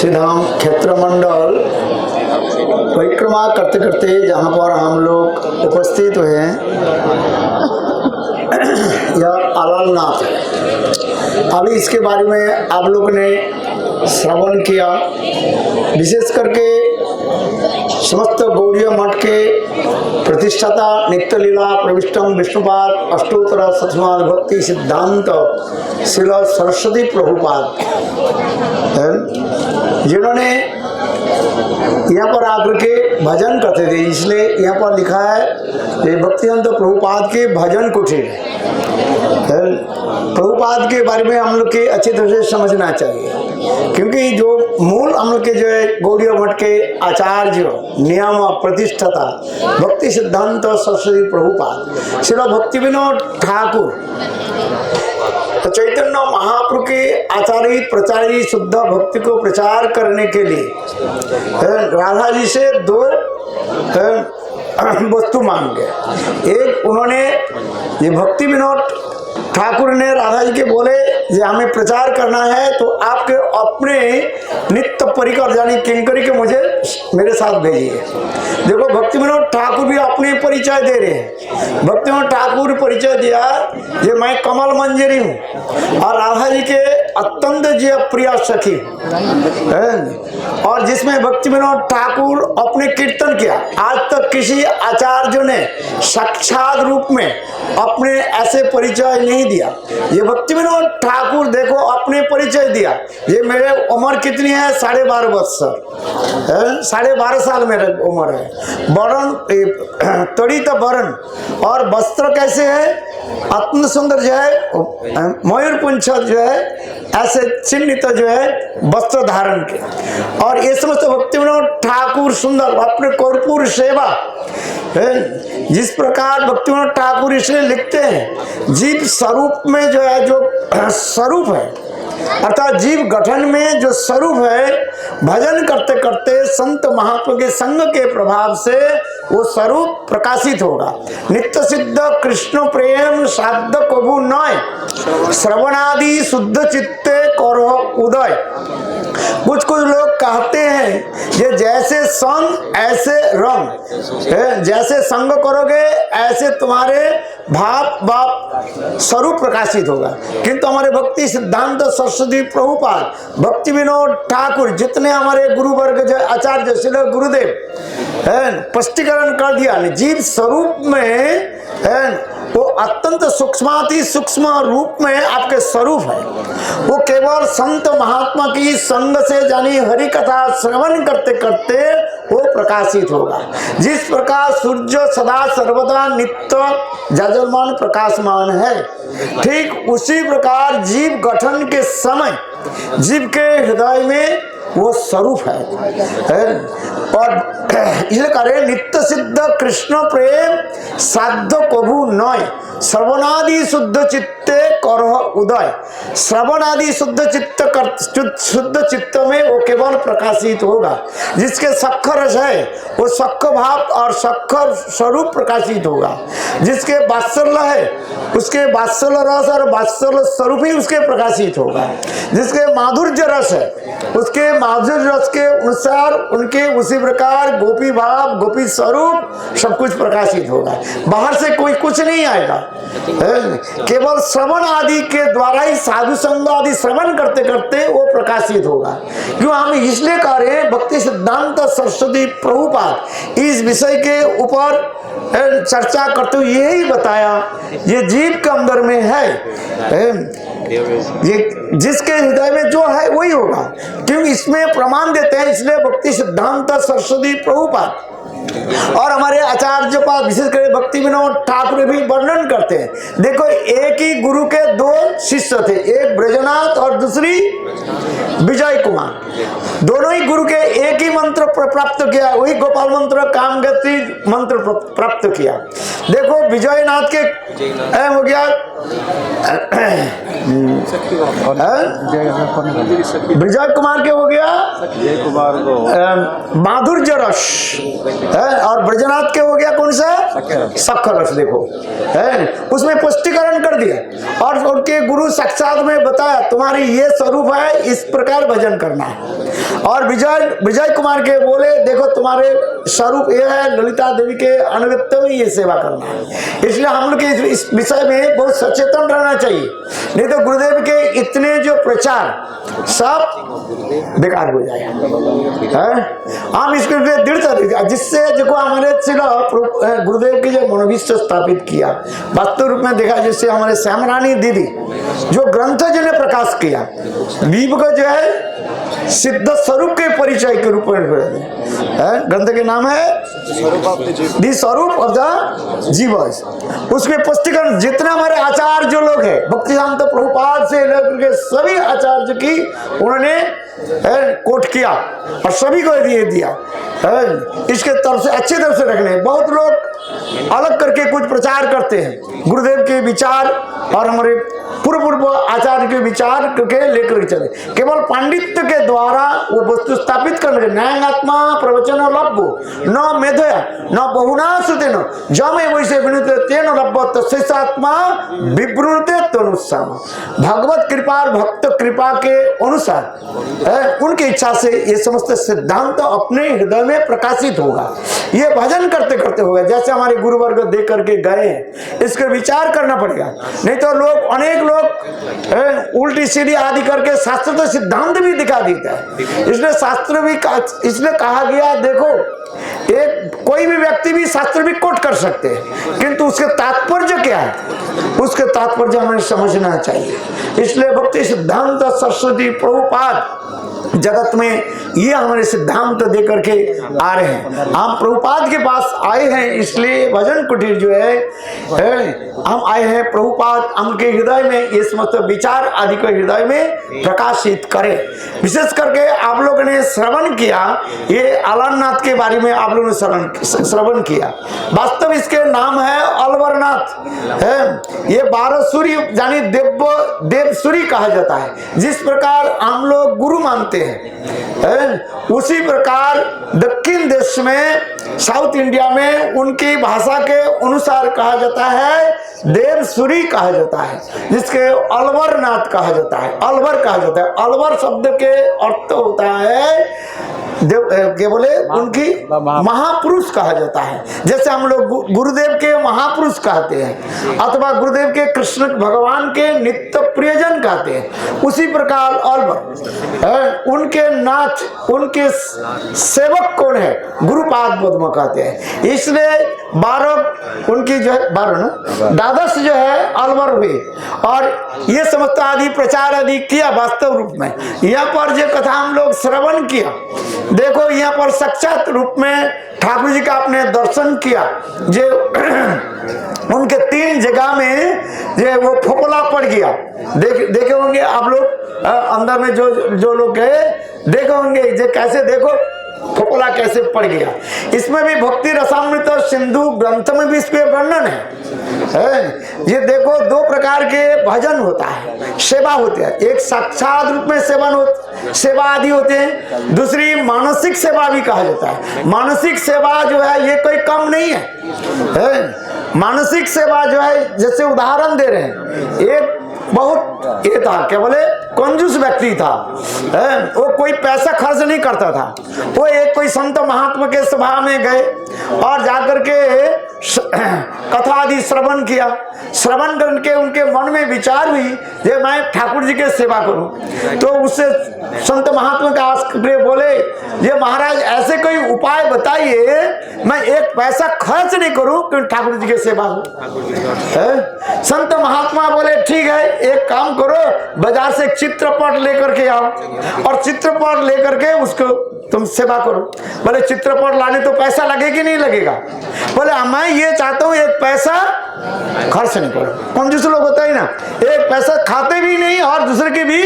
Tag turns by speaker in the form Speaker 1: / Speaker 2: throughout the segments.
Speaker 1: श्रीधाम क्षेत्र मंडल परिक्रमा करते करते जहाँ पर हम लोग उपस्थित हुए हैं यह आलालनाथ है। अभी इसके बारे में आप लोगों ने श्रवण किया। विशेष करके समस्त गौड़ीय मठ के प्रतिष्ठाता नित्य लीला प्रविष्टम विष्णुपाद अष्टोत्तर शतमान भक्ति सिद्धांत श्रील सरस्वती प्रभुपाद जिन्होंने यहाँ पर आकर के भजन करते थे, इसलिए यहाँ पर लिखा है ये भक्तिवंत प्रभुपाद के भजन कुटीर। प्रभुपाद के बारे में हम लोग के अच्छी तरह से समझना चाहिए, क्योंकि जो मूल हम लोग के जो है गौड़ीय मठ के आचार्य नियम प्रतिष्ठाता भक्ति सिद्धांत सरस्वती प्रभुपाद श्री भक्ति विनोद ठाकुर चैतन्य महाप्रभु के आचार्य प्रचारी शुद्ध भक्ति को प्रचार करने के लिए राधा जी से दो वस्तु मांगे। एक उन्होंने ये भक्ति विनोद ठाकुर ने राधा जी के बोले ये हमें प्रचार करना है तो आपके अपने नित्य परिकर यानी किंकरी के मुझे मेरे साथ भेजिए। देखो भक्ति विनोद ठाकुर भी अपने परिचय दे रहे हैं। भक्ति विनोद ठाकुर परिचय दिया ये मैं कमल मंजरी हूँ और राधा जी के अत्यंत जी प्रिय सखी और जिसमें भक्ति विनोद ठाकुर अपने कीर्तन किया। आज तक किसी आचार्य ने साक्षात रूप में अपने ऐसे परिचय नहीं दिया। ये भक्ति विनोद ठाकुर देखो अपने परिचय दिया। ये मेरे उम्र कितनी है 12.5 वर्ष 12.5 साल मेरा उम्र है। वरण तड़ित वरण और वस्त्र कैसे है अत्यंत सुंदर जो है मयूर पुंछ जो है ऐसे चिन्हित जो है वस्त्र धारण के और ये समस्त भक्ति विनोद ठाकुर सुंदर अपने कर्पूर सेवा जिस प्रकार भक्ति विनोद ठाकुर इसलिए लिखते हैं जीव स्वरूप में जो है जो स्वरूप है अर्थात जीव गठन में जो स्वरूप है भजन करते करते संत महात्मा के संग के प्रभाव से वो स्वरूप प्रकाशित होगा। नित्य सिद्ध कृष्ण प्रेम साध कबू नय श्रवणादि शुद्ध चित्ते करो उदय। कुछ लोग कहते हैं ये जैसे संग ऐसे रंग, जैसे संग करोगे ऐसे तुम्हारे भाव बाप स्वरूप प्रकाशित होगा। किंतु हमारे भक्ति सिद्धांत सरस्वती प्रभुपाद भक्ति विनोद ठाकुर जितने हमारे गुरु वर्ग जो आचार्य श्री गुरुदेव स्पष्टीकरण कर दिया जीव स्वरूप में वो अत्यंत सूक्ष्माति सूक्ष्म रूप में आपके स्वरूप है। वो केवल संत महात्मा की संग से जानी हरि कथा श्रवण करते करते वो प्रकाशित होगा। जिस प्रकार सूर्य सदा सर्वदा नित्य जाजलमान प्रकाशमान है, ठीक उसी प्रकार जीव गठन के समय जीव के हृदय में वो स्वरूप है। और इसलिए करे नित्य सिद्ध कृष्ण प्रेम साध्य कभू नय श्रवणादि शुद्ध चित्ते करो उदय। श्रवणादि शुद्ध चित्त में वो केवल प्रकाशित होगा। जिसके सख्य रस है वो सख्य भाव और सख्य स्वरूप प्रकाशित होगा। जिसके वात्सल्य है उसके वात्सल्य रस और वात्सल्य स्वरूप ही उसके प्रकाशित होगा। जिसके माधुर्य रस है उसके माधुर्य रस के अनुसार उनके उसी प्रकार गोपी भाव गोपी स्वरूप सब कुछ प्रकाशित होगा। बाहर से कोई कुछ नहीं आएगा। केवल श्रवण आदि के द्वारा ही साधु संग आदि श्रवण करते करते वो प्रकाशित होगा। क्यों हम इसलिए कह रहे हैं भक्ति सिद्धांत सरस्वती प्रभुपाद इस विषय के ऊपर चर्चा करते हुए यही बताया ये जीव के अंदर में है, ये जिसके हृदय में जो है वही होगा। क्योंकि इसमें प्रमाण देते हैं इसलिए भक्ति सिद्धांत सरस्वती प्रभुपाद और हमारे आचार्य पाद विशेष कर भक्ति विनोद ठाकुर भी वर्णन करते हैं। देखो एक ही गुरु के दो शिष्य थे, एक ब्रजनाथ और दूसरी विजय कुमार। दोनों ही गुरु के एक ही मंत्र प्राप्त किया, वही गोपाल मंत्र कामगति मंत्र प्राप्त किया। देखो विजयनाथ के हो गया विजय कुमार के हो गया माधुर्य रस है। और ब्रजनाथ के हो गया कौन सा? शक्कर रस। देखो है, उसमें पुष्टिकरण कर दिया और उनके गुरु साक्षात में बताया तुम्हारी ये स्वरूप है, इस प्रकार भजन करना है। और विजय कुमार के बोले देखो तुम्हारे स्वरूप ये है, ललिता देवी के अनुगत्य में ये सेवा करना है। इसलिए हम लोग के इस विषय में बहुत सचेतन रहना चाहिए, नहीं तो गुरुदेव के इतने जो प्रचार सब बेकार हो जाएगा। हम इसके लिए दृढ़ता दीजिए, जिससे देखो हमारे गुरुदेव की जो मनोविश्व स्थापित किया वास्तव रूप में देखा, जिससे हमारे श्यामरानी दीदी जो ग्रंथ जिन्हें प्रकाश किया, दीप को जो है सिद्ध स्वरूप के परिचय के रूप में ग्रंथ के नाम है दी स्वरूप ऑफ द जीवर्स। उसमें पुष्टिकरण जितने हमारे आचार्य जो लोग हैं, भक्तिवेदांत प्रभुपाद से लेकर के सभी आचार्य की उन्होंने कोट किया और सभी को ये दिया। इसके तरफ से अच्छी तरफ से रखने, बहुत लोग अलग करके कुछ प्रचार करते हैं गुरुदेव के विचार और हमारे पूर्व आचार्य के विचार के लेकर के चले, केवल पांडित्य के द्वारा वो वस्तु स्थापित करने, न्यायात्मा प्रवचन लभ्यो न मेधया न बहुना सुतेन जमे वैसे विनुते तेन लभ्यो तस्यात्मा विवृणुते तनुस्साम। भगवत कृपा और भक्त कृपा के अनुसार उनकी इच्छा से ये समस्त सिद्धांत अपने हृदय में प्रकाशित होगा। ये भजन करते करते होगा, जैसे हमारे गुरुवर्ग दे करके गए हैं, इसका विचार करना पड़ेगा। नहीं तो लोग अनेक लोग उल्टी सीधी आदि करके शास्त्र तो सिद्धांत भी दिखा देता है। इसलिए शास्त्र भी इसलिए कहा गया, देखो एक कोई भी व्यक्ति भी शास्त्र भी कोट कर सकते हैं, किंतु उसके तात्पर्य क्या है, उसके तात्पर्य हमें समझना चाहिए। इसलिए भक्ति सिद्धांत सरस्वती प्रभुपाद जगत में ये हमारे सिद्धांत दे करके आ रहे हैं। हम प्रभुपाद के पास आए हैं, इसलिए भजन कुटीर जो है हम आए हैं, प्रभुपाद हमके हृदय में ये समस्त विचार आदि को हृदय में प्रकाशित करें। विशेष करके आप लोगों ने श्रवण किया, ये अलारनाथ के बारे में आप लोगों ने श्रवण किया। वास्तव इसके नाम है अलवरनाथ है। ये 12 सूर्य यानी देव सूर्य कहा जाता है। जिस प्रकार हम लोग गुरु मानते हैं उसी प्रकार दक्षिण देश में साउथ इंडिया में उनकी भाषा के अनुसार कहा जाता है देव सूरी कहा जाता है, जिसके अलवरनाथ कहा जाता है, अलवर कहा जाता है। अलवर शब्द के अर्थ होता है देव के बोले उनकी महापुरुष कहा जाता है। जैसे हम लोग गुरुदेव के महापुरुष कहते हैं अथवा गुरुदेव के कृष्ण भगवान के नित्य प्रियजन कहते हैं, उसी प्रकार अलवर उनके नाथ उनके सेवक कौन है, गुरुपाद पद्म कहते हैं। इसलिए 12 उनकी जो है 12 ना द्वादश जो है अलवर हुए और ये समस्त आदि प्रचार आदि किया वास्तव रूप में। यहाँ पर जो कथा हम लोग श्रवण किया, देखो यहाँ पर साक्षात रूप में ठाकुर जी का आपने दर्शन किया। जो उनके 3 जगह में जो वो फोपला पड़ गया, देखे होंगे आप लोग अंदर में जो लोग गए देखे होंगे जो कैसे देखो फोपला कैसे पड़ गया। इसमें भी भक्ति रसामृत सिंधु ग्रंथ में भी इसके वर्णन है। ये देखो 2 प्रकार के भजन होता है, सेवा होते हैं। एक साक्षात रूप में सेवा आदि होते हैं, दूसरी मानसिक सेवा भी कहा जाता है। मानसिक सेवा जो है ये कोई कम नहीं है। मानसिक सेवा जो है जैसे उदाहरण दे रहे हैं, एक बहुत ये था क्या बोले कंजूस व्यक्ति था, वो कोई पैसा खर्च नहीं करता था। वो एक कोई संत महात्मा के सभा में गए और जाकर के कथा आदि श्रवण किया। श्रवण करके उनके मन में विचार हुई जे मैं ठाकुर जी के सेवा करूं। तो उससे संत महात्मा का आस्क्रे बोले ये महाराज ऐसे कोई उपाय बताइए मैं एक पैसा खर्च नहीं करूं क्योंकि ठाकुर जी के सेवा हो। संत महात्मा बोले ठीक है एक काम करो, बाजार से चित्रपट लेकर के आओ और चित्रपट लेकर के उसको तुम सेवा करो। बोले चित्रपट लाने तो पैसा लगेगा नहीं लगेगा? बोले मैं ये चाहता हूँ एक पैसा खर्च नहीं करो। कंजूस लोग होता है ना, एक पैसा खाते भी नहीं और दूसरे के भी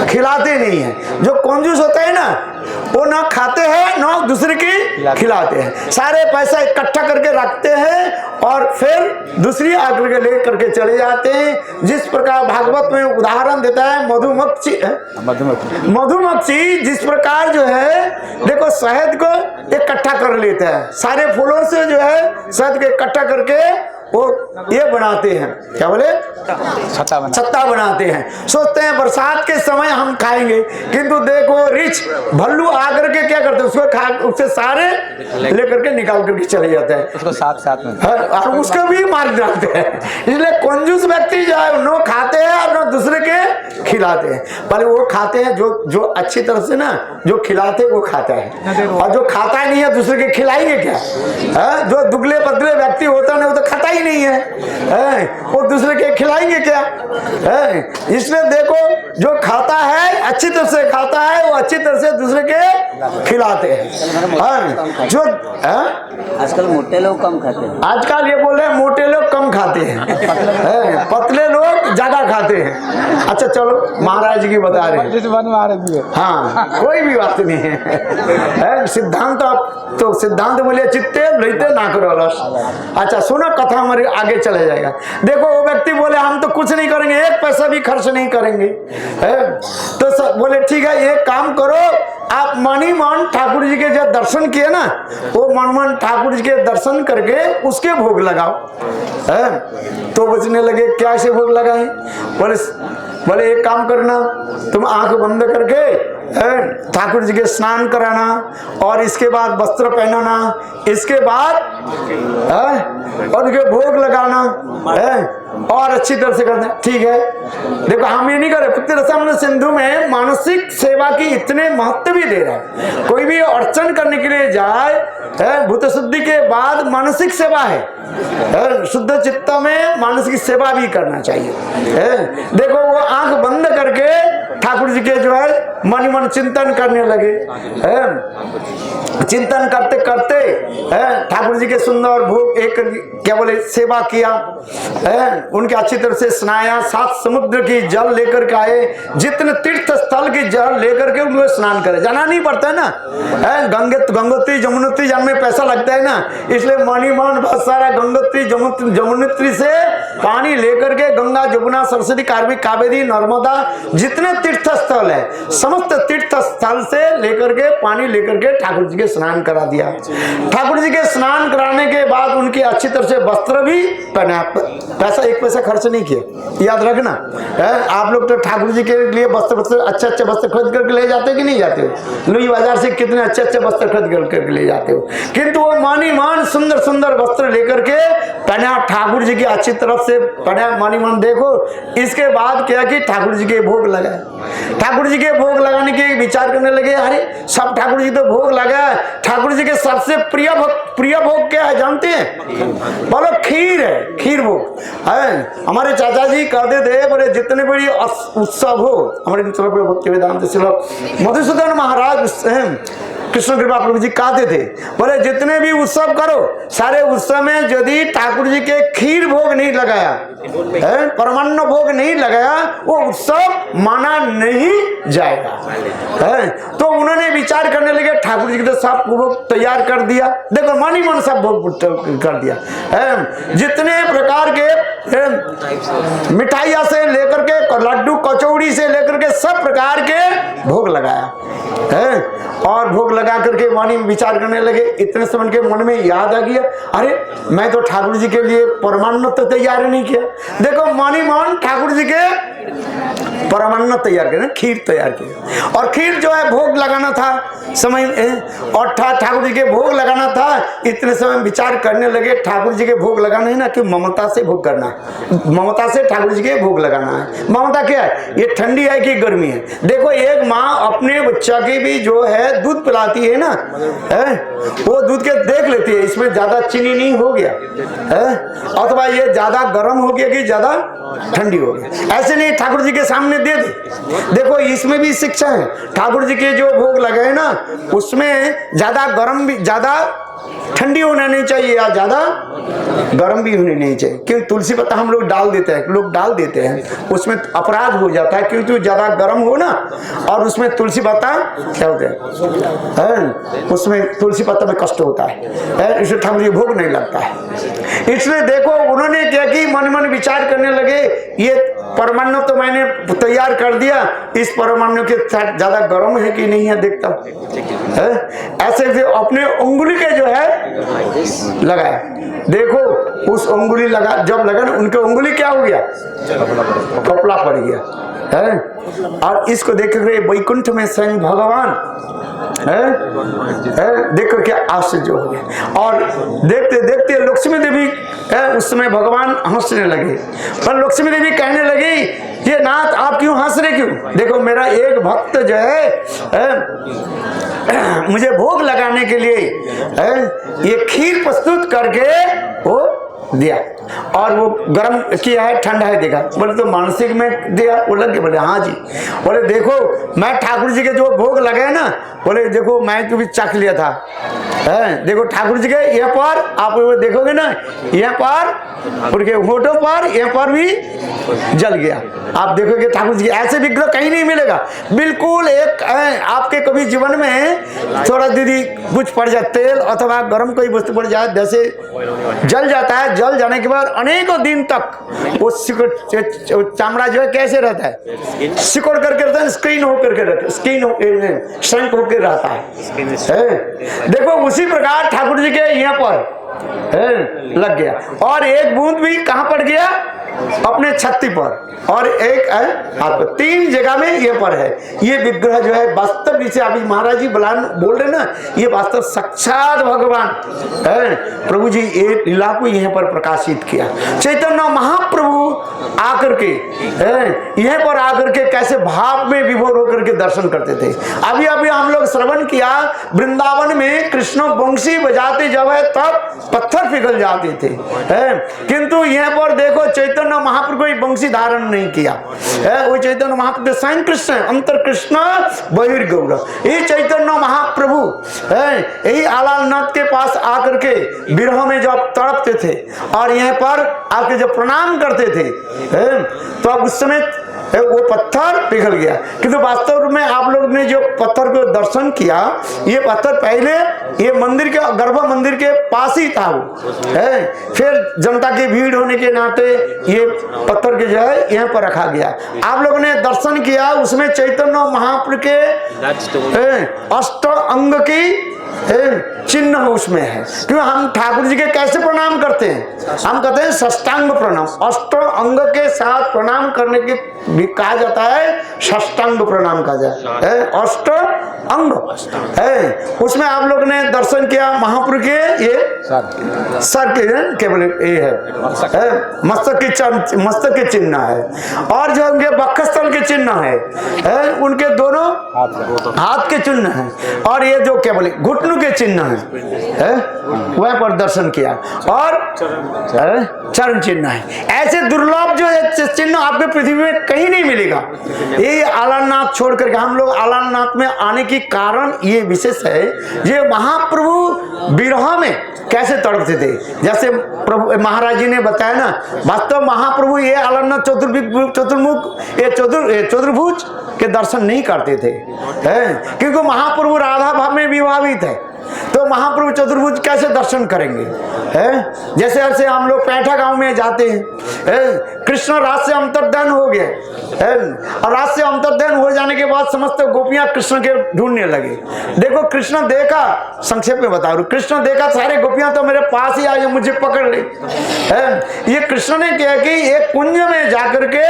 Speaker 1: खिलाते नहीं है। जो कंजूस होता है ना वो ना खाते हैं ना दूसरे की खिलाते हैं, सारे पैसा इकट्ठा करके रखते हैं और फिर दूसरी आकर के ले करके चले जाते हैं। जिस प्रकार भागवत में उदाहरण देता है मधुमक्खी जिस प्रकार जो है देखो शहद को इकट्ठा कर लेता है, सारे फूलों से जो है शहद को इकट्ठा करके वो ये बनाते हैं, क्या बोले, छत्ता बनाते हैं। सोचते हैं बरसात के समय हम खाएंगे, किंतु देखो रिच भल्लू आकर के क्या करते हैं, उसको खा उससे सारे लेकर के निकाल करके चले जाते हैं, उसको साथ में और उसको भी मार डालते हैं। इसलिए कंजूस व्यक्ति जो है नो खाते हैं और नो दूसरे के खिलाते हैं। पहले वो खाते हैं जो अच्छी तरह से ना जो खिलाते वो खाता है, और जो खाता नहीं है दूसरे के खिलाएंगे क्या? जो दुबले पतले व्यक्ति होता है वो तो खाता नहीं है, वो दूसरे के खिलाएंगे क्या? इसलिए देखो जो खाता है अच्छी तरह से खाता है वो अच्छी तरह से दूसरे के खिलाते हैं। जो
Speaker 2: आजकल मोटे लोग कम खाते हैं,
Speaker 1: आजकल ये बोल रहे हैं मोटे लोग कम खाते हैं, पतले लोग ज्यादा खाते हैं। अच्छा चलो महाराज जी की बता रहे हैं, हाँ कोई भी बात नहीं है, सिद्धांत तो सिद्धांत बोलिए चित्ते लेते ना करो लस। अच्छा सुनो कथा हमारे आगे चले जाएगा। देखो वो व्यक्ति बोले हम तो कुछ नहीं करेंगे, एक पैसा भी खर्च नहीं करेंगे, तो बोले ठीक है एक काम करो, आप मणिमान ठाकुर जी के जब दर्शन किए ना, वो मणिमान ठाकुर जी के दर्शन करके उसके भोग लगाओ। तो बचने लगे क्या से भोग लगाए? बोले एक काम करना, तुम आंख बंद करके ठाकुर जी के स्नान कराना और इसके बाद वस्त्र पहनाना, इसके बाद और उनके भोग लगाना और अच्छी तरह से करना। ठीक है देखो हम ये नहीं कर रहे, भक्ति रसामृत सिंधु में मानसिक सेवा की इतने महत्व भी दे रहा है। कोई भी अर्चन करने के लिए जाए भूत शुद्धि के बाद मानसिक सेवा है, शुद्ध चित्त में मानसिक सेवा भी करना चाहिए। देखो वो आंख बंद करके ठाकुर जी के जो है मन मन चिंतन करने लगे, चिंतन करते करते ठाकुर जी के सुंदर भोग एक क्या बोले सेवा किया, उनके अच्छी तरह से स्नाया, 7 समुद्र की जल लेकर के आए, जितने तीर्थ स्थल की जल लेकर के उनको स्नान करे, जाना नहीं पड़ता है ना, गंगोत्री जमुनोत्री जाने में पैसा लगता है ना, इसलिए मणिमान बहुत सारा गंगोत्री जमुनोत्री से पानी लेकर के गंगा जमुना सरस्वती कावेरी नर्मदा जितने तीर्थ स्थल है समस्त तीर्थ स्थल से लेकर के पानी लेकर के ठाकुर जी के स्नान करा दिया। ठाकुर जी के स्नान कराने के बाद उनकी अच्छी तरह से वस्त्र भी पहना, पैसा एक पैसा खर्च नहीं किया, याद रखना। आप लोग तो ठाकुर जी के लिए वस्त्र अच्छे अच्छे वस्त्र खरीद करके ले जाते हो कि नहीं जाते हो? लुई बाजार से कितने अच्छे अच्छे वस्त्र खरीद करके ले जाते हो, किंतु वो मानीमान सुंदर सुंदर वस्त्र लेकर के पहना, ठाकुर जी की अच्छी तरफ से पहना मानीमान। देखो इसके बाद क्या कि ठाकुर जी के भोग लगाए, ठाकुर जी के भोग लगाने के विचार करने लगे, अरे सब ठाकुर जी तो भोग लगा, ठाकुर जी के सबसे प्रिय भोग क्या है जानते हैं? बोलो खीर है, खीर भोग है। हमारे चाचा जी कहते थे बोले जितने बड़ी उत्सव हो, हमारे भक्ति वेदांत मधुसूदन महाराज कृष्ण कृपा प्रभु जी कहते थे, बोले जितने भी उत्सव करो सारे उत्सव में यदि ठाकुर जी के खीर भोग नहीं लगाया, परमान्न भोग नहीं लगाया, वो उत्सव माना नहीं जाएगा। तो उन्होंने विचार करने लगे, ठाकुर जी के तो सब भोग तैयार कर दिया, देखो मानी मन सब भोग कर दिया, जितने प्रकार के मिठाइया से लेकर के लड्डू कचौड़ी से लेकर के सब प्रकार के भोग लगाया, और भोग लगा करके वाणी में विचार करने लगे। इतने समय के मन में याद आ गया, अरे मैं तो ठाकुर जी के लिए परमान्न तो तैयार नहीं किया। देखो मानी मान ठाकुर जी के परमान्न तैयार किया, खीर तैयार किया, और खीर जो है भोग लगाना था समय, और ठाकुर जी के भोग लगाना था। इतने समय विचार करने लगे ठाकुर जी के भोग लगाना है ना कि ममता से भोग करना है, ममता से ठाकुर जी के भोग लगाना है। ममता क्या है? ये ठंडी है कि गर्मी है? देखो एक माँ अपने बच्चा की भी जो है दूध पिलाती है ना, वो दूध के देख लेती है इसमें ज्यादा चीनी नहीं हो गया, अथवा ये ज्यादा गर्म हो गया कि ज्यादा ठंडी हो गई, ऐसे नहीं ठाकुर जी के सामने दे दे। देखो इसमें भी शिक्षा है, ठाकुर जी के जो भोग लगाए ना उसमें ज्यादा गर्म भी ज्यादा ठंडी होना नहीं चाहिए या ज़्यादा गर्म भी होनी नहीं चाहिए, क्योंकि तुलसी पत्ता हम लोग डाल देते हैं, लोग डाल देते हैं, उसमें अपराध हो जाता है, क्योंकि ज़्यादा गर्म हो ना और उसमें तुलसी पत्ता क्या होता है, उसमें तुलसी पत्ता में कष्ट होता है, इसलिए ठाकुर जी भोग नहीं लगता है। इसलिए देखो उन्होंने क्या कि मन मन विचार करने लगे, ये परमाणु तो मैंने तैयार कर दिया, इस परमाणु के साथ ज्यादा गर्म है कि नहीं है देखता है? ऐसे अपने उंगली के जो है लगाया, देखो उस उंगली लगा, जब लगा ना उनके उंगली क्या हो गया, कपड़ा पड़ गया है। और इसको देख कर वैकुंठ में स्वयं भगवान देख करके आश्चर्य हो गया, और देखते देखते लक्ष्मी देवी उस समय भगवान हंसने लगे, पर लक्ष्मी देवी कहने लगी, ये नाथ आप क्यों हंस रहे, क्यों? देखो मेरा एक भक्त जो है मुझे भोग लगाने के लिए ये खीर प्रस्तुत करके वो दिया, और वो गर्म किया है, ठंडा है, देखा। बोले तो मानसिक में दिया, वो लग गए, बोले हाँ जी। बोले देखो मैं ठाकुर जी के जो भोग लगाए ना, बोले देखो मैं तो भी चख लिया था, देखो ठाकुर जी के यहाँ पर आप देखोगे ना, यहाँ पर उनके होठों पर यहाँ पर भी जल गया, आप देखोगे ठाकुर जी ऐसे विग्रह कहीं नहीं मिलेगा, बिल्कुल एक आपके कभी जीवन में थोड़ा दीदी कुछ पड़ जाए, तेल अथवा गर्म कोई वस्तु पड़ जाए, जैसे जल जाता है, जल जाने के बाद अनेकों दिन तक वो सिकुड़ चामड़ा जो है कैसे रहता है, सिकुड़ करके रहता है, स्क्रीन होकर के रहता है, स्क्रीन श्रंक होकर रहता है। देखो उसी प्रकार ठाकुर जी के यहाँ पर लग गया, और एक बूंद भी कहाँ पड़ गया, अपने छत्ती पर, और एक आपको 3 जगह में ये पर है। ये विग्रह जो है वास्तव से अभी महाराज जी बोल रहे ना, ये वास्तव साक्षात भगवान है, प्रभु जी ये लीला को यहाँ पर प्रकाशित किया। चैतन्य महाप्रभु आकर के यहाँ पर आकर के कैसे भाव में विभोर होकर के दर्शन करते थे। अभी अभी हम लोग श्रवण किया, वृंदावन में कृष्ण बंसी बजाते जब है तब पत्थर पिघल जाते थे, किंतु यहाँ पर देखो चैतन्य महाप्रभु कोई बंसी धारण नहीं किया, वो चैतन्य महाप्रभु स्वयं कृष्ण, अंतर कृष्ण बहिर्गौर। ये चैतन्य महाप्रभु यही आलालनाथ के पास आकर के विरह में जब तड़पते थे और यहाँ पर आके जब प्रणाम करते थे, तो अब उस समय वो पत्थर पिघल गया। किंतु वास्तव में आप लोग ने जो पत्थर को दर्शन किया, ये पत्थर पहले ये मंदिर के गर्भ मंदिर के पास ही था वो है, फिर जनता की भीड़ होने के नाते ये पत्थर के जो है यहाँ पर रखा गया। आप लोगों ने दर्शन किया, उसमें चैतन्य महाप्रभु के अष्ट अंग की चिन्ह उसमें है। क्यों हम ठाकुर जी के कैसे प्रणाम करते हैं, हम कहते हैं षष्टांग प्रणाम, अष्ट अंग के साथ प्रणाम करने के भी कहा जाता है, षष्टांग प्रणाम कहा जाता है, अष्ट अंग है। उसमें आप लोग ने दर्शन किया महाप्रभु के ये सर के केवल ये है मस्तक के चिन्ह है, और जो उनके वक्षस्थल के चिन्ह है, उनके दोनों हाथ के चिन्ह है, और ये जो केवल घुटनों के चिन्ह है वह पर दर्शन किया, और चरण चिन्ह है। ऐसे दुर्लभ जो चिन्ह आपके पृथ्वी में कहीं नहीं मिलेगा। ये आलालनाथ छोड़ करके हम लोग आलालनाथ में आने की कारण ये विशेष है, ये महाप्रभु विरह में कैसे तड़पते थे। जैसे प्रभु महाराज जी ने बताया ना, वास्तव महाप्रभु ये आलालनाथ चतुर्मुख ये चतुर्भुज के दर्शन नहीं करते थे, क्योंकि महाप्रभु राधा भाव में विभावित है, तो महाप्रभु चतुर्भुज कैसे दर्शन करेंगे। जैसे ऐसे हम लोग पैठा गांव में जाते हैं, कृष्ण रात से अंतर्धान हो गए, और रात से अंतर्धान हो जाने के बाद समस्त गोपियां कृष्ण के ढूंढने लगे। देखो कृष्ण देखा, संक्षेप में बता रहा हूं, कृष्ण देखा सारे गोपियां तो मेरे पास ही आई, मुझे पकड़ ली। ये कृष्ण ने क्या कि एक कुंज में जाकर के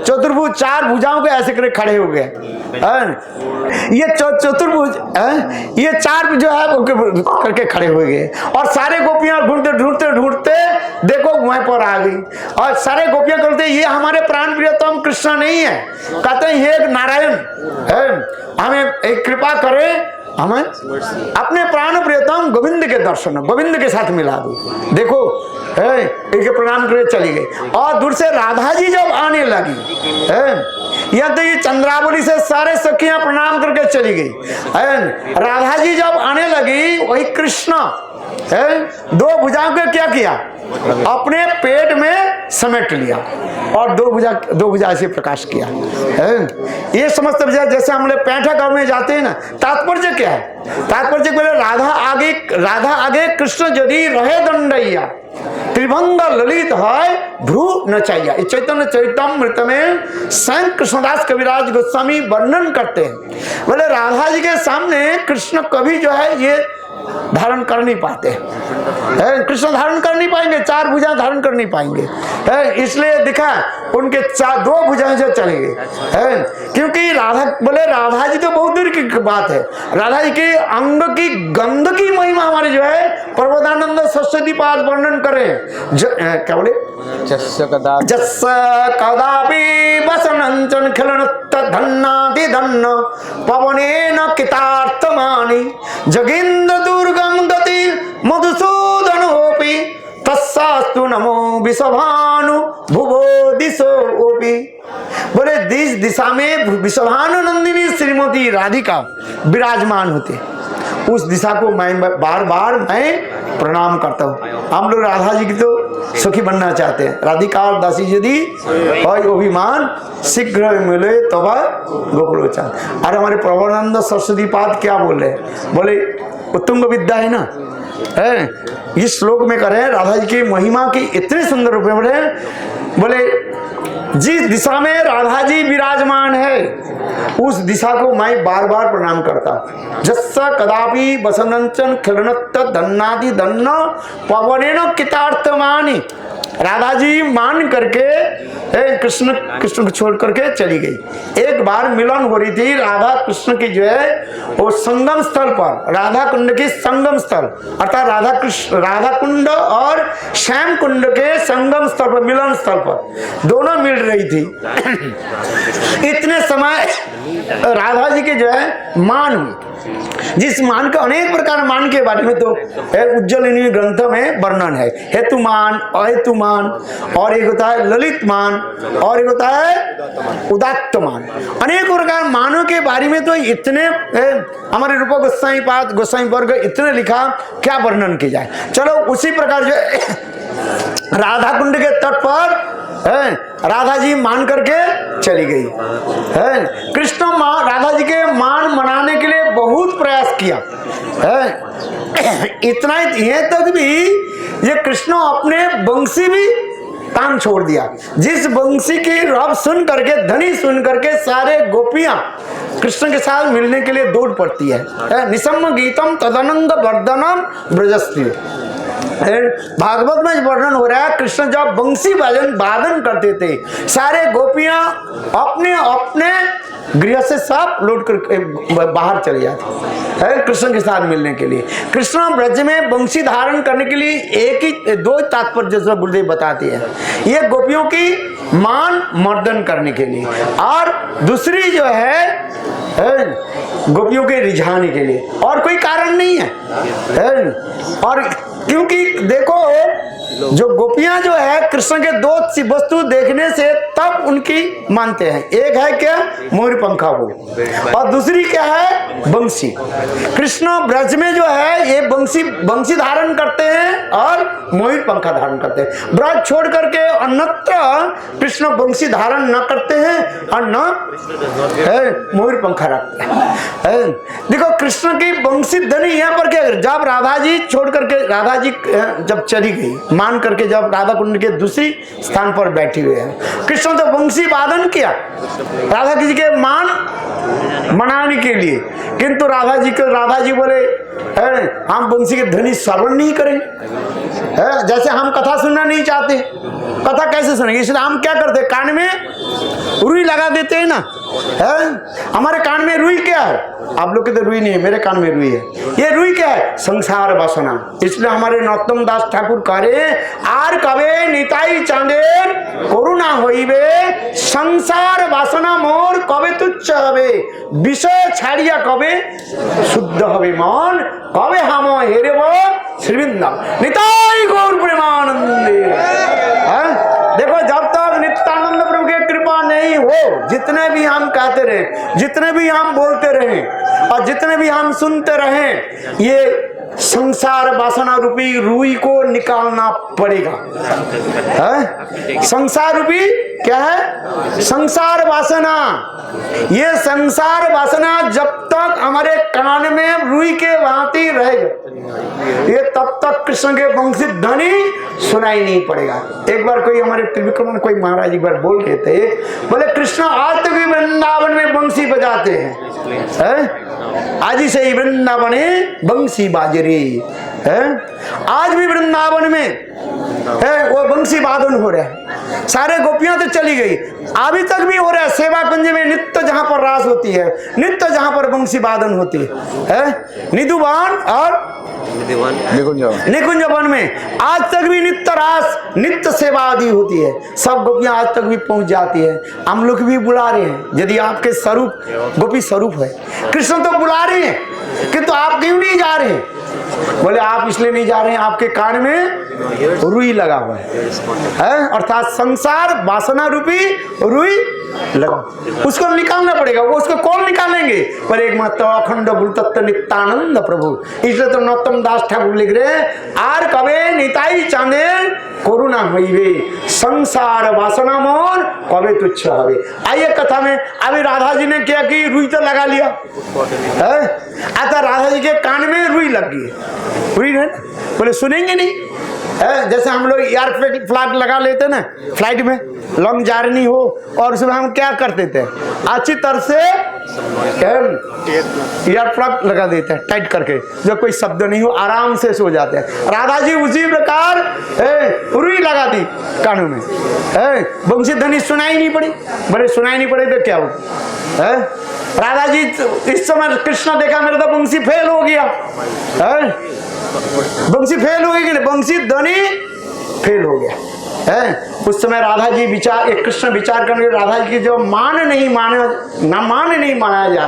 Speaker 1: चतुर्भुज 4 भुजाओं के ऐसे करके खड़े हो गए। ये चतुर्भुज ये 4 जो है करके खड़े हो गए, और सारे गोपियां ढूंढते ढूंढते ढूंढते देखो वहां पर आ गई, और सारे गोपियां करते ये हमारे प्राण प्रियतम कृष्ण नहीं है, कहते हैं ये एक नारायण है, हमें एक कृपा करें, हमें अपने प्राण प्रियतम गोविंद के दर्शन गोविंद के साथ मिला दो। देखो एक प्रणाम करे चली गई, और दूर से राधा जी जब आने लगी, या तो ये चंद्रावली से सारे सखियां प्रणाम करके चली गई। राधा जी जब आने लगी, वही कृष्ण है? दो भुजाओं को क्या किया? अपने पेट में समेट लिया और दो भुजा से प्रकाश किया है। ये समस्त भुजा, जैसे हम लोग पैंठा गांव में जाते हैं ना, तात्पर्य क्या है? तात्पर्य बोले राधा आगे कृष्ण यदि रहे दंडैया, त्रिभंग ललित है भ्रू नचैया। चैतन्य चरितमृत में स्वयं कृष्णदास कविराज गोस्वामी वर्णन करते हैं। बोले राधा जी के सामने कृष्ण कभी जो है ये धारण कर नहीं पाते हैं, कृष्ण धारण कर नहीं पाएंगे, चार भुजा धारण कर नहीं पाएंगे, इसलिए दिखा उनके दो भुजाएं जो चले गए, क्योंकि राधा जी तो बहुत दूर की बात है। राधा जी के अंग की गंध की महिमा हमारे जो है प्रबोधानंद सरस्वती पाद वर्णन करें। क्या बोले? जस्स कदापि वसनंचन खिलनत धन्नादि धन्न पवनेन कितार्थमानि जगेन्द्र दुर्गम गति मधुसूदनोपि तस्सास्तु नमो विश्वभानु भुवो दिशोपि। बोले दिशा में विश्वभानु नंदिनी श्रीमती राधिका विराजमान होते, उस दिशा को मैं बार बार मैं प्रणाम करता हूँ। हम लोग राधा जी की तो सुखी बनना चाहते हैं। राधिका और दासी यदि और अभिमान शीघ्र मिले तो गोकुलोचान। और हमारे प्रबोधानंद सरस्वती पाद क्या बोल रहे हैं? बोले उत्तुंग विद्या है ना, है इस श्लोक में करें राधा जी की महिमा की इतने सुंदर रूप में बोले जिस दिशा में राधा जी विराजमान है उस दिशा को मैं बार बार प्रणाम करता। जस्सा कदापि वसनंचन खिलनत धन्नादि धन्न पवनेन कितार्थमानि। राधा जी मान करके कृष्ण को छोड़ करके चली गई। एक बार मिलन हो रही थी राधा कृष्ण की जो है वो संगम स्थल पर, राधा कुंड की संगम स्थल अर्थात राधा कुंड और श्याम कुंड के संगम स्थल पर, मिलन स्थल पर दोनों मिल रही थी। इतने समय राधा जी के जो है मान हुई, जिस मान का अनेक प्रकार मान के बारे में तो उज्जवलिनी ग्रंथ में वर्णन है। हेतुमान, अहेतुमान, और एक होता है ललित मान, और एक होता है उदात्त मान। अनेक प्रकार मानों के बारे में तो इतने हमारे रूप गोस्वामी पाद गोस्वामी वर्ग इतने लिखा, क्या वर्णन किया जाए। चलो उसी प्रकार जो राधा कुंड के तट पर राधा जी मान करके चली गई है। कृष्ण राधा जी के मान मनाने के लिए बहुत प्रयास किया है। इतना ही तक भी ये कृष्ण अपने बंसी भी तान छोड़ दिया। जिस बंसी की रब सुन करके, ध्वनि सुन करके सारे गोपियां कृष्ण के साथ मिलने के लिए दौड़ पड़ती है। निसम्म गीतम तदनंग वर्धनम ब्रजस्ती। भागवत में वर्णन हो रहा है कृष्ण जब बंसी वादन करते थे सारे गोपियां अपने अपने गृह से सब लौट कर बाहर चले जाते हैं कृष्ण के साथ मिलने के लिए। कृष्ण ब्रज में बंसी धारण करने के लिए एक ही दो तात्पर्य जैसा गुरुदेव बताते हैं, ये गोपियों की मान मर्दन करने के लिए, और दूसरी जो है गोपियों के रिझाने के लिए, और कोई कारण नहीं है। और क्योंकि देखो जो गोपियां जो है कृष्ण के दो वस्तु देखने से तब उनकी मानते हैं। एक है क्या? मोर पंखा वो, और दूसरी क्या है? बंसी। कृष्ण ब्रज में जो है ये बंसी धारण करते हैं और मोहित पंखा धारण करते हैं। ब्रज छोड़ करके अन्यत्र कृष्ण बंसी धारण न करते हैं और न मोहित पंखा रखते हैं। देखो कृष्ण की बंसी ध्वनि यहाँ पर क्या, जब राधा जी छोड़ करके, राधा जी जब चली गई मान करके, जब राधा कुंड के दूसरी स्थान पर बैठी हुए हैं, कृष्ण तो बंसी वादन किया राधा जी के मान मनाने के लिए, किंतु राधा जी बोले हम बंसी के ध्वनि श्रवण नहीं करेंगे। जैसे हम कथा सुनना नहीं चाहते, कथा कैसे सुनेंगे, इसलिए हम क्या करते, कान में रुई लगा देते हैं ना। हमारे कान में रुई क्या है? आप लोग के तो रुई नहीं है, मेरे कान में रुई है। ये रुई क्या है? संसार वासना। इसलिए हमारे नरोत्तम दास ठाकुर करे आर कवे निताई चांदेर करुणा होइबे, संसार वासना मोर कবে তুচ্ছ হবে, বিষয় ছাড়িয়া কবে শুদ্ধ হবে মন, কবে হাম হেরেব শ্রীবৃন্দা নিতাই গৌর প্রেমাनंदे। देखो जब तक नित्यानंद प्रभु की कृपा नहीं हो, जितने भी हम कहते रहे, जितने भी हम बोलते रहे और जितने भी हम सुनते रहे, ये संसार वासना रूपी रुई को निकालना पड़ेगा। है? संसार रूपी क्या है? संसार वासना। ये संसार वासना जब तक हमारे कान में रुई के भांति रहेगा, ये तब तक कृष्ण के वंशी ध्वनि सुनाई नहीं पड़ेगा। एक बार कोई हमारे त्रिविक्रम कोई महाराज एक बार बोल रहे थे, बोले कृष्ण आज तक भी वृंदावन में बंसी बजाते हैं। आज ही से ही वृंदावन बंसी बाजरी है, आज भी वृंदावन में है वो बंसी वादन हो रहा है। सारे गोपियां तो चली गई, अभी तक भी हो रहा है। सेवा कुंज में नित्य जहां पर रास होती है, नित्य जहां पर बंसी वादन होती है, निधुवन और निकुंज वन में आज तक भी नित्य रास नित्य सेवा आदि होती है। सब गोपियां आज तक भी पहुंच जाती है। हम लोग भी बुला रहे हैं, यदि आपके स्वरूप गोपी स्वरूप है, कृष्ण तो बुला रहे हैं, किंतु आप क्यों नहीं जा रहे हैं? बोले आप इसलिए नहीं जा रहे हैं, आपके कान में रुई लगा हुआ है, अर्थात संसार वासना रूपी रुई लगा, उसको निकालना पड़ेगा। वो उसको कौन निकालेंगे? पर एक मात्र अखंड गुरु तत्व नित्यानंद प्रभु। इसलिए तो नौतम दास ठाकुर लिख रहे हैं, आर कबे निताई चांदे कोरोना हईवे संसार वासना मोर कबे तुच्छ हवे। आइए कथा में अभी राधा जी ने क्या की, रुई तो लगा लिया है, आता राधा जी के कान में रुई लग गई, रुई है, बोले सुनेंगे नहीं है? जैसे हम लोग एयर फ्लैग लगा लेते ना फ्लाइट में, लॉन्ग जर्नी हो, और उसमें हम क्या करते थे, अच्छी तरह से एयर फ्लैग लगा देते हैं टाइट करके, जब कोई शब्द नहीं हो आराम से सो जाते हैं। राधा जी उसी प्रकार रुई लगा दी कानों में, बंसी ध्वनि सुनाई नहीं पड़ी। बड़े सुनाई नहीं पड़े तो क्या हो? राधा जी इस समय कृष्ण देखा मेरा तो बंसी फेल हो गया, बंसी फेल हो गई, बंसी ध्वनि फेल हो गया है। उस समय राधा जी विचार, एक कृष्ण विचार करने, राधा जी की जो मान नहीं माना जाए,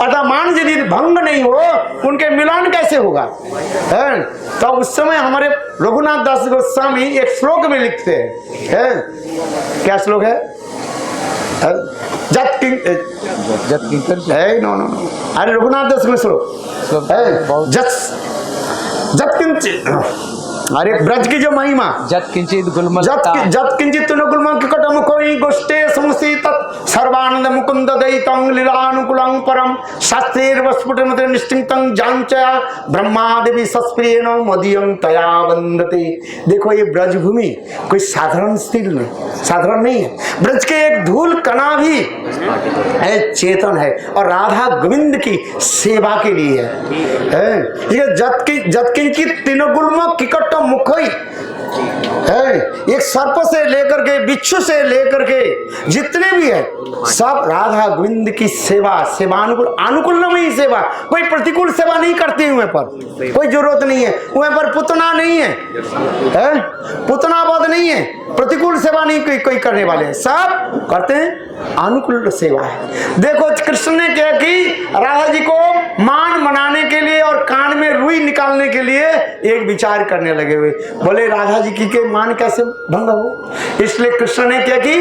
Speaker 1: अर्थात मान यदि भंग नहीं हो, उनके मिलन कैसे होगा है? तो उस समय हमारे रघुनाथ दास गोस्वामी एक श्लोक में लिखते हैं, क्या श्लोक है? जत अरे रघुनाथ दास में श्लोक जत किंचित, अरे ब्रज की जो महिमा, जत किंचित गुलमकोई गोष्ठे संसित सर्वानंद मुकुंद दैतं लीलानुकूलं परम शास्त्रेर वस्फुटमते निष्ठितं जांचया ब्रह्मादेवी सस्प्रियेण मदीयं तया वंदते। देखो ये ब्रज भूमि कोई साधारण स्थिर नहीं, साधारण नहीं है। ब्रज के एक धूल कणा भी है, चेतन है, और राधा गोविंद की सेवा के लिए है। जत किंचित तीनगुल्म किकट मुखई है, एक सर्प से लेकर के बिच्छू से लेकर के जितने भी है सब राधा गोविंद की सेवा, सेवानुकूल अनुकूलमयी सेवा, कोई प्रतिकूल सेवा नहीं करती है। वहाँ पर कोई जरूरत नहीं है, वहाँ पर पुतना नहीं है, पुतनावध नहीं है, प्रतिकूल सेवा नहीं कोई करने वाले हैं, सब करते हैं अनुकूल सेवा है। देखो कृष्ण ने क्या की, राधा जी को मान मनाने के लिए और कान में रुई निकालने के लिए एक विचार करने लगे हुए। बोले राधा जी की के मान कैसे भंग हो, इसलिए कृष्ण ने क्या की,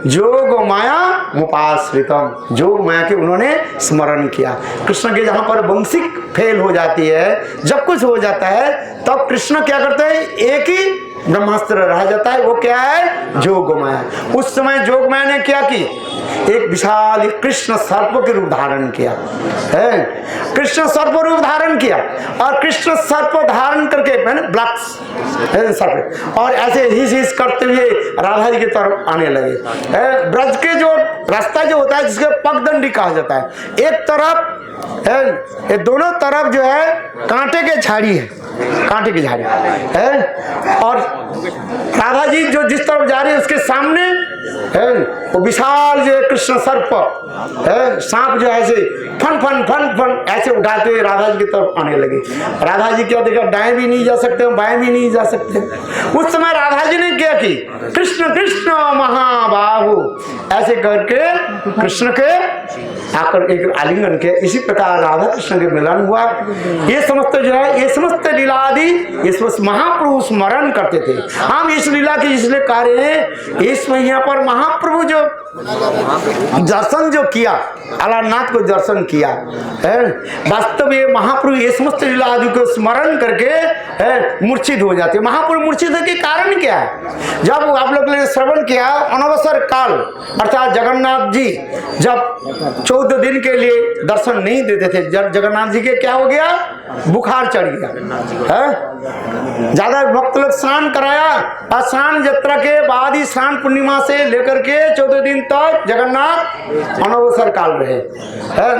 Speaker 1: जोग माया मुपाश्रितम, जोग माया के उन्होंने स्मरण किया। कृष्ण के जहां पर बंसी फेल हो जाती है, जब कुछ हो जाता है, तब कृष्ण क्या करते हैं, एक ही ब्रह्मास्त्र रह जाता है, वो क्या है, जोग माया। उस समय जोग माया ने क्या की, एक विशाल कृष्ण सर्प के रूप धारण किया है, कृष्ण सर्प रूप धारण किया, और कृष्ण सर्प धारण करके मैंने ब्लैक सर्प, और ऐसे हिस करते हुए राधा जी की तरफ आने लगे। ब्रज के जो रास्ता जो होता है, जिसके पगदंडी कहा जाता है, एक तरफ है, ये दोनों तरफ जो है कांटे के झाड़ी है, कांटे की झाड़ी है, और राधा जी जो जिस तरफ जा रही है उसके सामने है वो विशाल जो कृष्ण सर्प है, सांप जो है ऐसे फन फन फन फन ऐसे उठाते हुए राधा जी की तरफ आने लगे। राधा जी क्या देखा, दाएं भी नहीं जा सकते, बाएं भी नहीं जा सकते। उस समय राधा जी ने क्या की, कृष्ण कृष्ण महाबाहु ऐसे करके कृष्ण के आकर एक आलिंगन के, इसी प्रकार राधा कृष्ण के मिलन हुआ। ये समस्त जो है, ये समस्त लीला आदि इस महाप्रभु स्मरण करते थे। हम इस लीला की इसलिए कह रहे हैं, इस यहाँ पर महाप्रभु जो दर्शन जो किया अलारनाथ को दर्शन किया है। वास्तव में महाप्रभु ये समस्त लीला आदि को स्मरण करके मूर्छित हो जाते। महाप्रभु मूर्छित होने के कारण क्या है? जब आप लोग ने श्रवण किया अनवसर काल अर्थात जगन्नाथ जी जब 14 दिन के लिए दर्शन नहीं देते थे, जब जगन्नाथ जी के क्या हो गया, बुखार चढ़ गया है। ज्यादा भक्त लोग स्नान कराया और स्नान यात्रा के बाद ही स्नान पूर्णिमा से लेकर के 14 दिन तक जगन्नाथ अनवसर काल रहे है।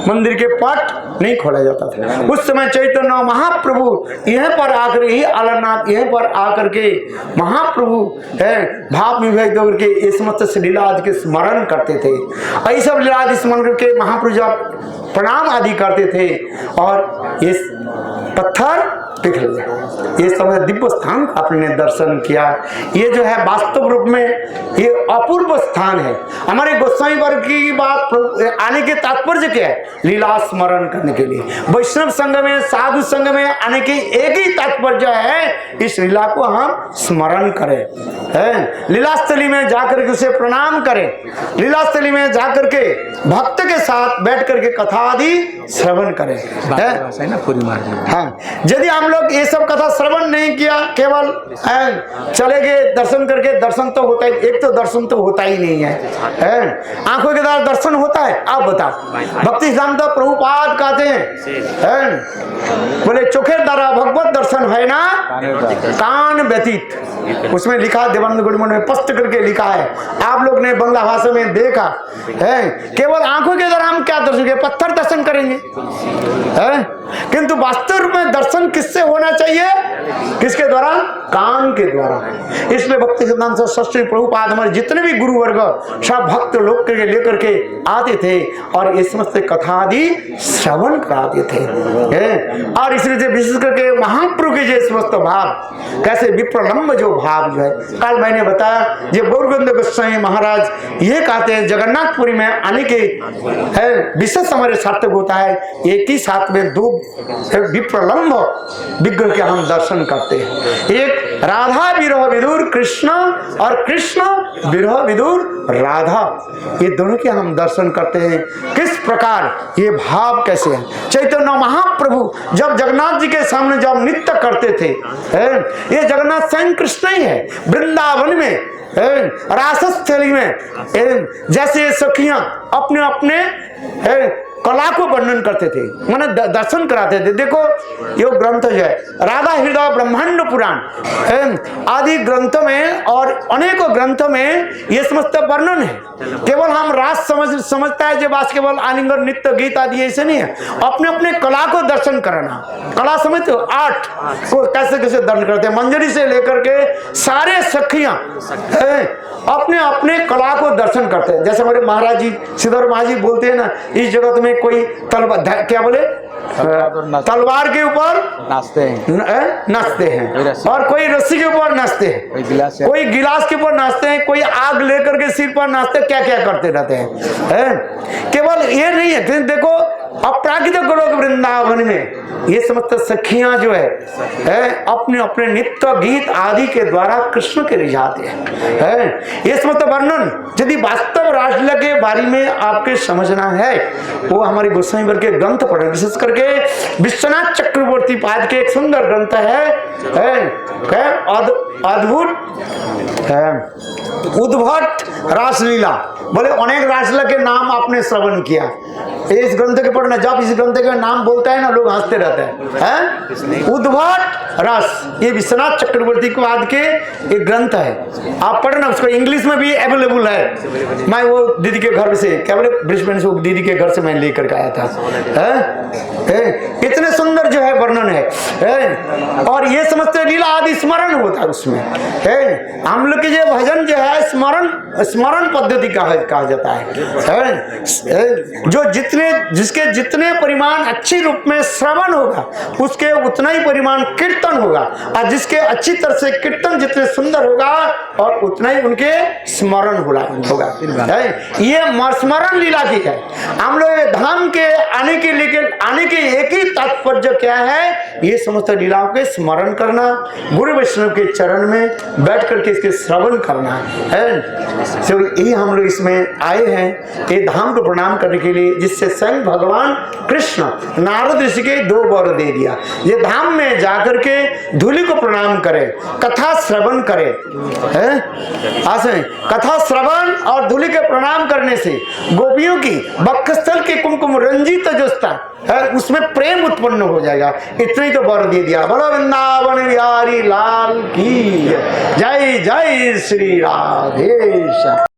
Speaker 1: मंदिर के पट नहीं खोला जाता था। उस समय चैतन्य महाप्रभु यहीं पर आकर ही अलारनाथ यहीं पर आकर के महाप्रभु है भाव में व्यक्त होकर के ये समस्त लीला आदि के स्मरण करते थे। ये सब लीला आदि स्मरण करके महाप्रभु जब प्रणाम आदि करते थे और ये पत्थर पिघल गए। ये समय दिव्य स्थान आपने दर्शन किया। ये जो है वास्तव रूप में ये अपूर्व स्थान है। हमारे गोस्वामी वर्ग की बात आने के तात्पर्य क्या है? लीला स्मरण करने के लिए। वैष्णव संघ में साधु संघ में आने के एक ही तात्पर्य है, इस लीला को हम स्मरण करें है। लीलास्थली में जाकर के उसे प्रणाम करें, लीलास्थली में जाकर के भक्त के साथ बैठ करके कथा आदि श्रवण करें। हाँ, यदि हम लोग ये सब कथा श्रवण नहीं किया, केवल चले गए दर्शन करके, दर्शन तो होता ही, एक तो दर्शन तो होता ही नहीं है। आंखों के द्वारा दर्शन होता है? आप बताओ। भक्ति सिद्धांत प्रभुपाद कहते हैं, बोले चोखे द्वारा भगवत दर्शन है ना कान व्यतीत। उसमें लिखा देवानंद गुरुमन में स्पष्ट करके लिखा है। आप लोग ने बंगला भाषा में देखा है, केवल आंखों के द्वारा हम क्या दर्शन करेंगे? पत्थर दर्शन करेंगे है? किंतु वास्तव रूप में दर्शन किससे होना चाहिए? किसके द्वारा? कान के द्वारा। इसलिए भक्ति सिद्धांत शास्त्री प्रभुपाद हमारे जितने भी गुरु वर्ग सब भक्त लोग के लेकर के आते थे और ये समस्त कथा आदि श्रवण कराते थे और इसलिए विशेष करके महाप्रभु के जो समस्त भाव, कैसे विप्रलंब जो भाव जो है, कल मैंने बताया ये गौरगंध गोस्वामी महाराज ये कहते हैं जगन्नाथपुरी में आने के है विशेष हमारे सार्थक होता है। एक ही साथ में दो विप्रलंब विग्रह के हम दर्शन करते हैं। एक राधा विरह विदुर कृष्ण और कृष्ण विरह विदुर राधा, ये दोनों के हम दर्शन करते हैं। किस प्रकार ये भाव कैसे है? चैतन्य महाप्रभु जब जगन्नाथ जी के सामने जब नृत्य करते थे, ये जगन्नाथ स्वयं कृष्ण ही है। वृंदावन में रासस्थली में जैसे सखियां अपने अपने कला को वर्णन करते थे, माने दर्शन कराते थे। देखो ये ग्रंथ जो है राधा हृदय ब्रह्मांड पुराण आदि ग्रंथों में और अनेकों ग्रंथों में ये समस्त वर्णन है। केवल हम रास समझता है जो बात केवल आलिंगन नृत्य गीत आदि ऐसे नहीं है। अपने अपने कला को दर्शन करना, कला समझते हो, आर्ट को कैसे कैसे दर्शन करते हैं। मंजरी से लेकर के सारे सखियां अपने अपने कला को दर्शन करते हैं। जैसे हमारे महाराज जी सिद्धौर महाराज जी बोलते हैं ना, इस जगत में कोई तलवार क्या बोले तलवार के ऊपर नाचते हैं और कोई रस्सी के ऊपर नाचते हैं, कोई गिलास के ऊपर नाचते हैं, कोई आग लेकर के सिर पर नाचते, क्या क्या करते रहते हैं। केवल ये नहीं है, देखो अपराकृत गोलोक वृंदावन में ये समस्त सखियां जो है अपने अपने नित्य गीत आदि के द्वारा कृष्ण के रिझाते हैं। ये समस्त वर्णन यदि वास्तव रासलीला के बारे में आपके समझना है, वो हमारे गोस्वामी वर्ग के ग्रंथ पढ़े, विशेष करके विश्वनाथ चक्रवर्ती पाद के एक सुंदर ग्रंथ है अद्भुत उद्भट रासलीला। बोले अनेक रासलीला के नाम आपने श्रवण किया, इस ग्रंथ के पढ़ना, जब इस ग्रंथ के नाम बोलता है ना लोग हंसते रहते हैं। उद्भट रस, ये विश्वनाथ चक्रवर्ती के बाद के एक ग्रंथ है, आप पढ़ना, उसको इंग्लिश में भी अवेलेबल है। मैं वो दीदी के घर से क्या बोले ब्रिस्बेन से दीदी के घर से मैं लेकर के आया था। इतने सुंदर जो है वर्णन है और ये समझते लीला आदि स्मरण होता है उसमें। हम लोग के जो भजन जो है स्मरण पद्धति कहा जाता है। जो जिसके जितने परिमाण अच्छी रूप में श्रवण होगा उसके उतना ही परिमाण कीर्तन होगा और जिसके अच्छी तरह से कीर्तन जितने सुंदर होगा और उतना ही उनके स्मरण होगा। ये स्मरण लीला की है। हम लोग धाम के आने के एक ही तात्पर्य क्या है? है ये समस्त लीलाओं के स्मरण करना, गुरु वैष्णव के चरण में बैठ करके इसके श्रवण करना है। तो यही हम लोग इसमें आए हैं, ये धाम को प्रणाम करने के लिए, जिससे स्वयं भगवान कृष्ण नारद ऋषि के 2 वर दे दिया। ये धाम में जाकर के धूलि को प्रणाम करे, कथा श्रवण करे, है आसे कथा श्रवण और धूलि के प्रणाम करने से गोपियों की वक्षस्थल के कुमकुम रंजित जो स्थान है उसमें प्रेम उत्पन्न हो जाएगा। इतना ही तो वर दे दिया। बोलो वृंदावन बिहारी लाल की जय, जय श्री राधेश।